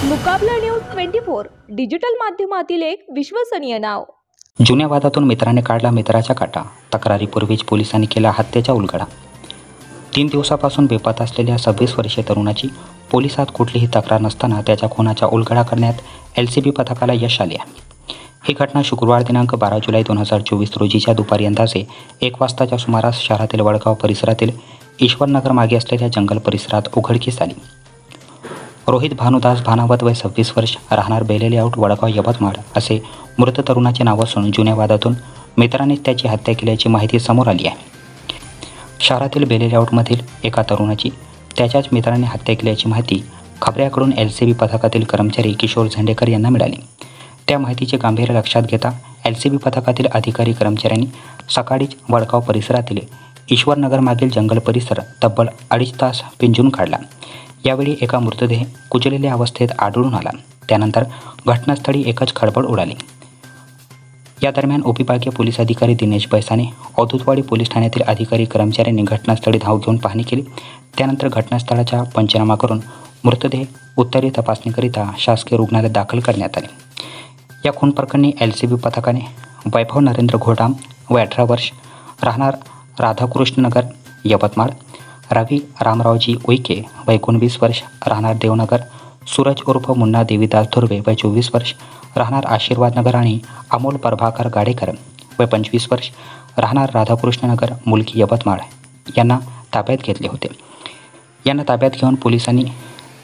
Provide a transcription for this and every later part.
मुकाबला news 24 digital माध्यमातील एक विश्वसनीय नाव। जुन्या वादातून मित्राने काढला मित्राचा काटा। तक्रारीपूर्वीच पोलिसांनी केला हत्येचा उलगडा। 3 दिवसापासून बेपत्ता असलेल्या 26 वर्षीय तरुणाची पोलिसात कुठलीही तक्रार नसताना त्याच्या खुनाचा उलगडा करण्यात LCB पथकाला यश आले आहे। ही घटना शुक्रवार दिनांक 12 जुलै 2024 रोजीच्या दुपारी अंदाजे 1 वाजताच्या सुमारास शहरातील वडगाव परिसरातील ईश्वरनगर मागे असलेल्या जंगल परिसरात उघडकीस आली। रोहित भानुदास भानावत वय 26 वर्ष, राहणार बेले लेआउट, वडगाव, यवतमाळ असे मृत तरुणाचे नाव असून जुन्या वादातून मित्राने त्याची हत्या केल्याची माहिती समोर आली आहे। शहरातील बेले लेआउटमधील एका तरुणाची त्याच्याच मित्राने हत्या केल्याची माहिती खबऱ्याकडून LCB पथकातील कर्मचारी किशोर झेंडेकर यांना मिळाली। त्या माहितीचे गांभीर्य लक्षात घेता LCB पथकातील अधिकारी कर्मचाऱ्यांनी सकाळीच वडगाव परिसरातील ईश्वरनगर मागील जंगल परिसर तब्बल 2.5 तास पिंजून काढला। यावेळी एका मृतदेह कुजलेल्या अवस्थेत आढळून आला। त्यानंतर घटनास्थळी एकच खळबळ उडाली। या दरम्यान उपविभागीय पोलीस अधिकारी दिनेश बैसाने, औदुतवाडी पोलीस ठाण्यातील अधिकारी कर्मचाऱ्यांनी घटनास्थळी धाव घेऊन पाहणी केली। त्यानंतर घटनास्थळाचा पंचनामा करून मृतदेह उत्तरीय तपासणीकरिता शासकीय रुग्णालयात दाखल करण्यात आले। या खून प्रकरणी LCB पथकाने वैभव नरेंद्र घोडाम वय 18 वर्ष, राहणार राधाकृष्णनगर, यवतमाळ, रवी रामरावजी उईके वय 19 वर्ष, राहणार देवनगर, सूरज उर्फ मुन्ना देवीदास धुर्वे वय 24 वर्ष, राहणार आशीर्वादनगर आणि अमोल प्रभाकर गाडेकर वय 25 वर्ष, राहणार राधाकृष्णनगर, मुलगी, यवतमाळ यांना ताब्यात घेतले होते। यांना ताब्यात घेऊन पोलिसांनी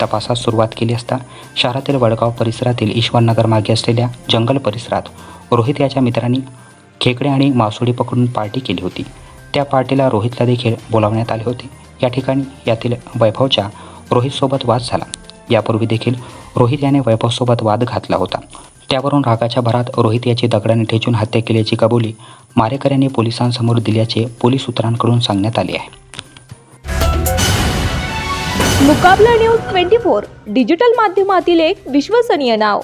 तपासास सुरुवात केली असता शहरातील वडगाव परिसरातील ईश्वरनगर मागे असलेल्या जंगल परिसरात रोहित याच्या मित्रांनी खेकडे आणि मासोळी पकडून पार्टी केली होती। त्या पार्टीला रोहितला देखील बोलावण्यात आले होते। या ठिकाणी यातील वैभवचा रोहितसोबत वाद झाला। यापूर्वी देखील रोहित याने वैभवसोबत वाद घातला होता। त्यावरून रागाच्या भरात रोहित याची दगडाने ठेचून हत्या केल्याची कबुली मारेकऱ्यांनी पोलिसांसमोर दिल्याचे पोलीस सूत्रांकडून सांगण्यात आले आहे। मुकाबला न्यूज 24 डिजिटल माध्यमातील एक विश्वसनीय नाव।